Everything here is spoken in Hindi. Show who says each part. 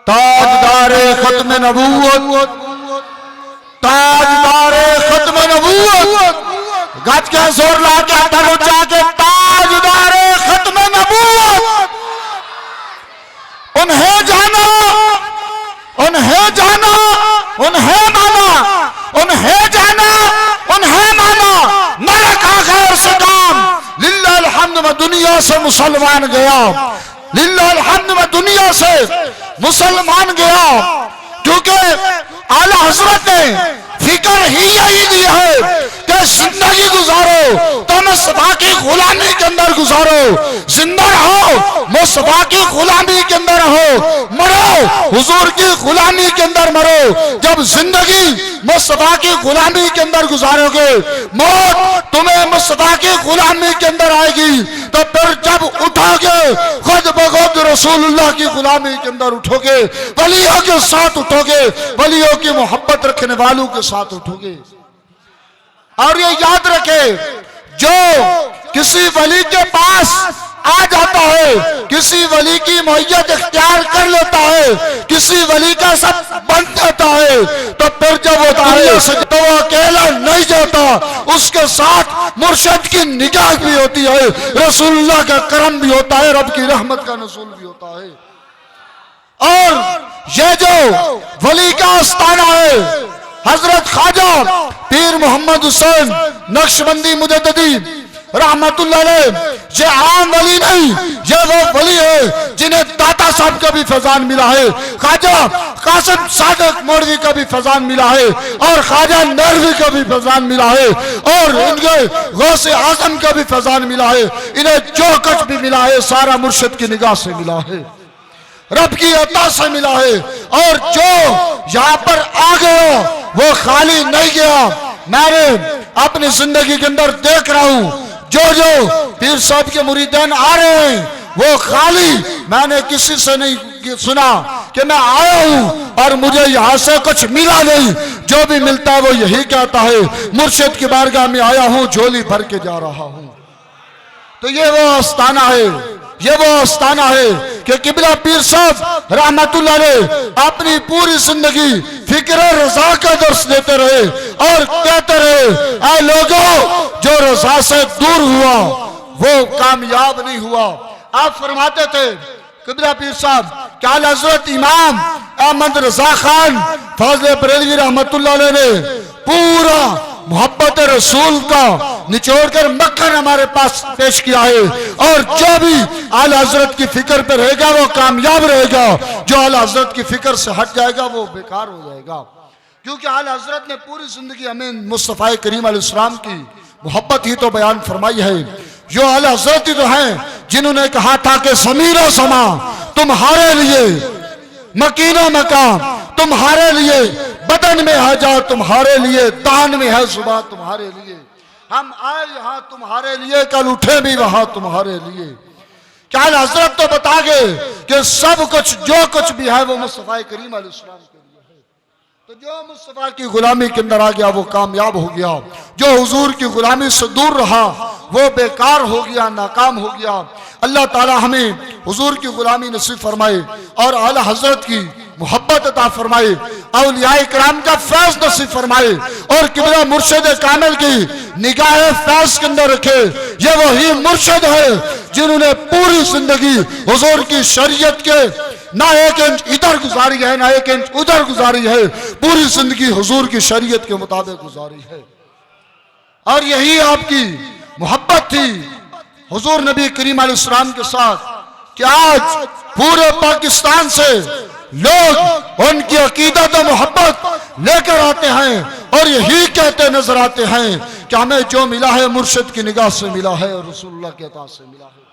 Speaker 1: ताजदारे खत्म नबूवत, ताजदारे खत्म नबूवत, गज के जोर ला के तन उठा के ताजदारे खत्म नबूवत। उन्हें जाना, उन्हें जाना, उन्हें माना, उन्हें जाना, उन्हें माना, न रखा खैर से काम। लिल्लाहिल हम्द में दुनिया से मुसलमान गया, लिल्लाहिल हम्द में दुनिया से मुसलमान गया, क्योंकि आला हजरत ने फिक्र ही यही दी है कि जिंदगी गुजारो तो मुस्तफा की गुलामी के अंदर गुजारो, जिंदा रहो मुस्तफा की गुलामी के अंदर रहो, मरो हुजूर की गुलामी के अंदर मरो। जब जिंदगी मुस्तफा की गुलामी के अंदर गुजारोगे, मौत तुम्हें मुस्तफा की गुलामी के अंदर आएगी, तो फिर जब उठोगे खुद बखुद रसूलुल्लाह की गुलामी के अंदर उठोगे, वलियों के साथ उठोगे, वलियों की मोहब्बत रखने वालों के साथ उठोगे। और ये याद रखे, जो किसी वली के पास आ जाता है, किसी वली की मोहब्बत इख्तियार कर लेता है, किसी वली का सब बन जाता है, तो फिर जब वो दुनिया से तो वो अकेला नहीं जाता, उसके साथ मुर्शिद की निगाह भी होती है, रसूलुल्लाह का करम भी होता है, रब की रहमत का नज़ूल भी होता है। और ये जो वली का आस्थाना है, हजरत ख्वाजा पीर मोहम्मद हुसैन नक्शबंदी मुजद्दिदी रहमतुल्लाह अलैह, ये आम वली नहीं, ये वो वली है जिन्हें दाता साहब का भी फैजान मिला है, ख्वाजा कासिम सादिक मौलवी का भी फैजान मिला है, और ख्वाजा नरवी का भी फैजान मिला है, और इनके गौसे आजम का भी फैजान मिला है। इन्हें जो कुछ भी मिला है सारा मुर्शिद की निगाह से मिला है, रब की अता से मिला है। और जो यहाँ पर आ गया वो खाली नहीं गया। मैंने अपनी जिंदगी के अंदर देख रहा हूँ, जो जो पीर साहब के मुरीदान आ रहे हैं वो खाली, मैंने किसी से नहीं सुना कि मैं आया हूँ और मुझे यहाँ से कुछ मिला नहीं, जो भी मिलता है वो यही कहता है मुर्शिद की बारगाह में आया हूँ, झोली भर के जा रहा हूँ। तो ये वो आस्थाना है, ये वो आस्थाना है कि किबला पीर साहब रहमतुल्लाह अलैह अपनी पूरी जिंदगी फिक्र रजा का दर्श देते रहे और कहते रहे, ऐ लोगों जो रजा से दूर हुआ वो कामयाब नहीं हुआ। आप फरमाते थे किबला पीर साहब क्या हजरत इमाम अहमद रजा खान फजल बरेलवी रहमतुल्लाह अलैह ने पूरा मोहब्बत रसूल का निचोड़ कर मक्खन हमारे पास पेश किया है, और जो भी आला हजरत की फिक्र पे रहेगा वो कामयाब रहेगा, जो आला हजरत की फिक्र से हट जाएगा वो बेकार हो जाएगा। क्योंकि आला हजरत ने पूरी जिंदगी हमें मुस्तफा करीम अलैहिस्सलाम की मोहब्बत ही तो बयान फरमाई है। जो आला हजरत ही तो हैं जिन्होंने कहा था कि समीरो समा तुम्हारे लिए, मकीनो मकाम तुम्हारे लिए, बदन में है जा तुम्हारे लिए, दान में है सुबह तुम्हारे लिए, हम आए यहाँ तुम्हारे लिए, कल उठे भी वहां तुम्हारे लिए। क्या हजरत तो बता गए कि सब कुछ जो कुछ भी है वो मुस्तफा करीम अलैहिस्सलाम के लिए है। तो जो मुस्तफा की गुलामी के अंदर आ गया वो कामयाब हो गया, जो हुजूर की गुलामी से दूर रहा वो बेकार हो गया, नाकाम हो गया। अल्लाह ताला हमें हुजूर की गुलामी नसीब फरमाए और आला हजरत की मोहब्बत अता फरमाए, औलियाए किराम का फैज नसीब फरमाए, और किबला मुर्शिद कामिल की निगाह फैज के अंदर रखे। ये वही मुर्शिद है जिन्होंने पूरी जिंदगी हुजूर की शरीयत के ना एक इंच इधर गुजारी है ना एक इंच उधर गुजारी है, पूरी जिंदगी हुजूर की शरीयत के मुताबिक गुजारी है। और यही आपकी मोहब्बत थी हुजूर नबी करीम अलैहिस्सलाम के साथ कि आज पूरे पाकिस्तान से लोग उनकी अकीदत और मोहब्बत लेकर आते हैं और यही कहते नजर आते हैं कि हमें जो मिला है मुर्शिद की निगाह से मिला है और रसूलुल्लाह के अता से मिला है।